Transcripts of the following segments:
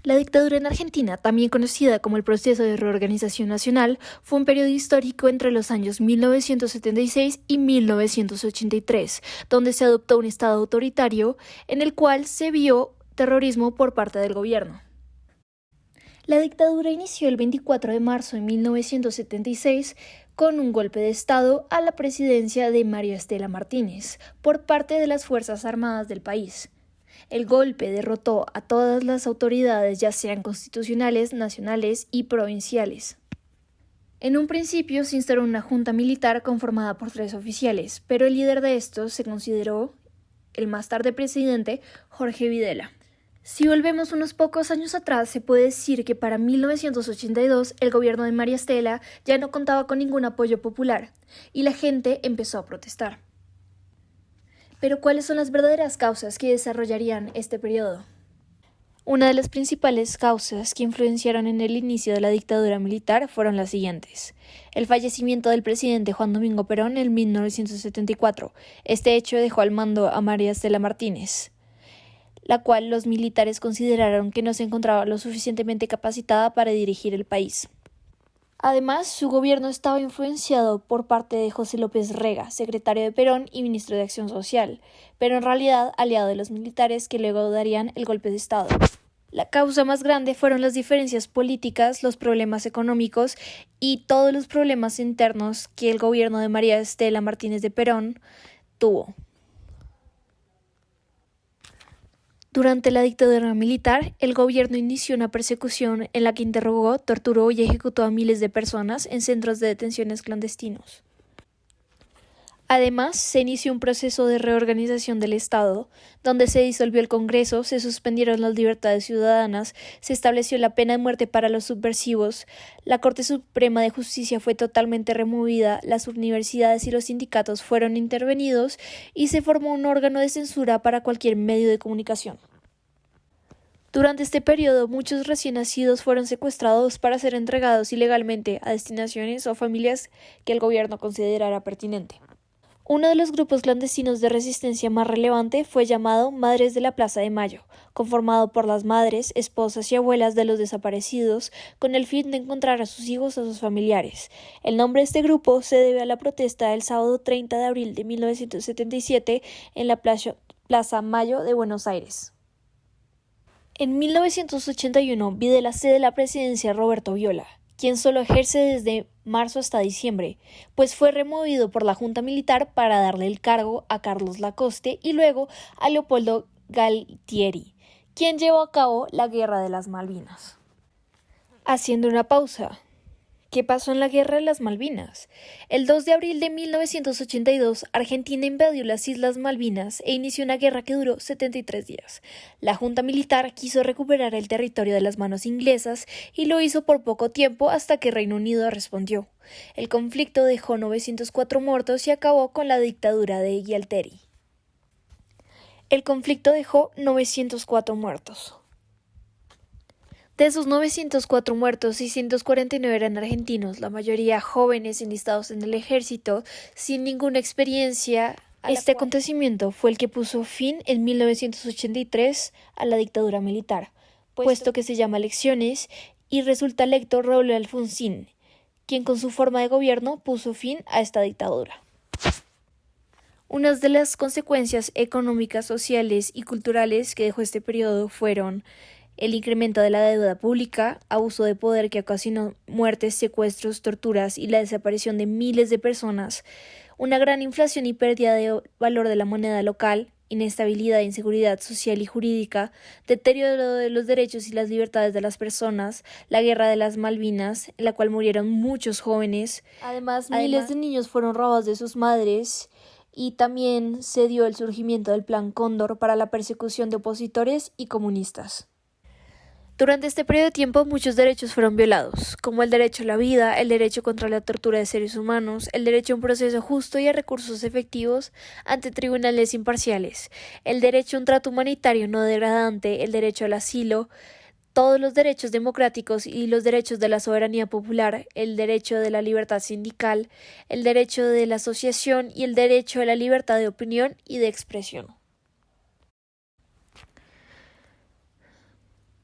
La dictadura en Argentina, también conocida como el Proceso de Reorganización Nacional, fue un periodo histórico entre los años 1976 y 1983, donde se adoptó un Estado autoritario en el cual se vio terrorismo por parte del gobierno. La dictadura inició el 24 de marzo de 1976 con un golpe de Estado a la presidencia de María Estela Martínez por parte de las Fuerzas Armadas del país. El golpe derrotó a todas las autoridades, ya sean constitucionales, nacionales y provinciales. En un principio se instauró una junta militar conformada por 3 oficiales, pero el líder de estos se consideró el más tarde presidente Jorge Videla. Si volvemos unos pocos años atrás, se puede decir que para 1982 el gobierno de María Estela ya no contaba con ningún apoyo popular y la gente empezó a protestar. Pero ¿cuáles son las verdaderas causas que desarrollarían este periodo? Una de las principales causas que influenciaron en el inicio de la dictadura militar fueron las siguientes. El fallecimiento del presidente Juan Domingo Perón en 1974. Este hecho dejó al mando a María Estela Martínez, la cual los militares consideraron que no se encontraba lo suficientemente capacitada para dirigir el país. Además, su gobierno estaba influenciado por parte de José López Rega, secretario de Perón y ministro de Acción Social, pero en realidad aliado de los militares que luego darían el golpe de Estado. La causa más grande fueron las diferencias políticas, los problemas económicos y todos los problemas internos que el gobierno de María Estela Martínez de Perón tuvo. Durante la dictadura militar, el gobierno inició una persecución en la que interrogó, torturó y ejecutó a miles de personas en centros de detenciones clandestinos. Además, se inició un proceso de reorganización del Estado, donde se disolvió el Congreso, se suspendieron las libertades ciudadanas, se estableció la pena de muerte para los subversivos, la Corte Suprema de Justicia fue totalmente removida, las universidades y los sindicatos fueron intervenidos y se formó un órgano de censura para cualquier medio de comunicación. Durante este periodo, muchos recién nacidos fueron secuestrados para ser entregados ilegalmente a destinaciones o familias que el gobierno considerara pertinente. Uno de los grupos clandestinos de resistencia más relevante fue llamado Madres de la Plaza de Mayo, conformado por las madres, esposas y abuelas de los desaparecidos, con el fin de encontrar a sus hijos o a sus familiares. El nombre de este grupo se debe a la protesta del sábado 30 de abril de 1977 en la Plaza Mayo de Buenos Aires. En 1981, Videla cede la presidencia a Roberto Viola, quien solo ejerce desde marzo hasta diciembre, pues fue removido por la Junta Militar para darle el cargo a Carlos Lacoste y luego a Leopoldo Galtieri, quien llevó a cabo la Guerra de las Malvinas. Haciendo una pausa. ¿Qué pasó en la Guerra de las Malvinas? El 2 de abril de 1982, Argentina invadió las Islas Malvinas e inició una guerra que duró 73 días. La Junta Militar quiso recuperar el territorio de las manos inglesas y lo hizo por poco tiempo hasta que Reino Unido respondió. El conflicto dejó 904 muertos y acabó con la dictadura de Galtieri. El conflicto dejó 904 muertos. De esos 904 muertos, 649 eran argentinos, la mayoría jóvenes enlistados en el ejército, sin ninguna experiencia. Este acontecimiento fue el que puso fin en 1983 a la dictadura militar, puesto que se llama elecciones y resulta electo Raúl Alfonsín, quien con su forma de gobierno puso fin a esta dictadura. Unas de las consecuencias económicas, sociales y culturales que dejó este periodo fueron el incremento de la deuda pública, abuso de poder que ocasionó muertes, secuestros, torturas y la desaparición de miles de personas, una gran inflación y pérdida de valor de la moneda local, inestabilidad e inseguridad social y jurídica, deterioro de los derechos y las libertades de las personas, la Guerra de las Malvinas, en la cual murieron muchos jóvenes. Además, miles de niños fueron robados de sus madres y también se dio el surgimiento del Plan Cóndor para la persecución de opositores y comunistas. Durante este periodo de tiempo, muchos derechos fueron violados, como el derecho a la vida, el derecho contra la tortura de seres humanos, el derecho a un proceso justo y a recursos efectivos ante tribunales imparciales, el derecho a un trato humanitario no degradante, el derecho al asilo, todos los derechos democráticos y los derechos de la soberanía popular, el derecho de la libertad sindical, el derecho de la asociación y el derecho a la libertad de opinión y de expresión.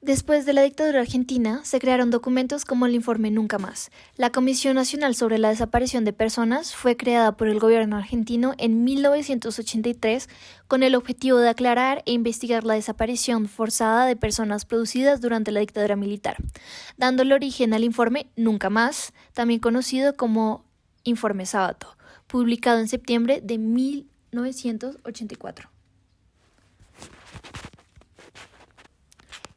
Después de la dictadura argentina, se crearon documentos como el informe Nunca Más. La Comisión Nacional sobre la Desaparición de Personas fue creada por el gobierno argentino en 1983 con el objetivo de aclarar e investigar la desaparición forzada de personas producidas durante la dictadura militar, dándole origen al informe Nunca Más, también conocido como Informe Sábato, publicado en septiembre de 1984.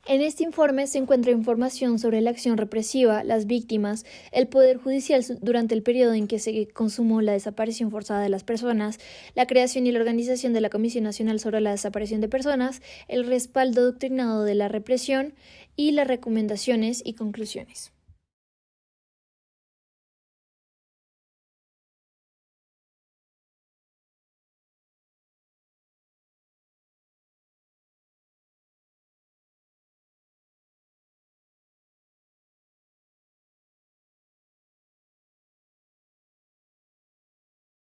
En este informe se encuentra información sobre la acción represiva, las víctimas, el Poder Judicial durante el periodo en que se consumó la desaparición forzada de las personas, la creación y la organización de la Comisión Nacional sobre la Desaparición de Personas, el respaldo doctrinado de la represión y las recomendaciones y conclusiones.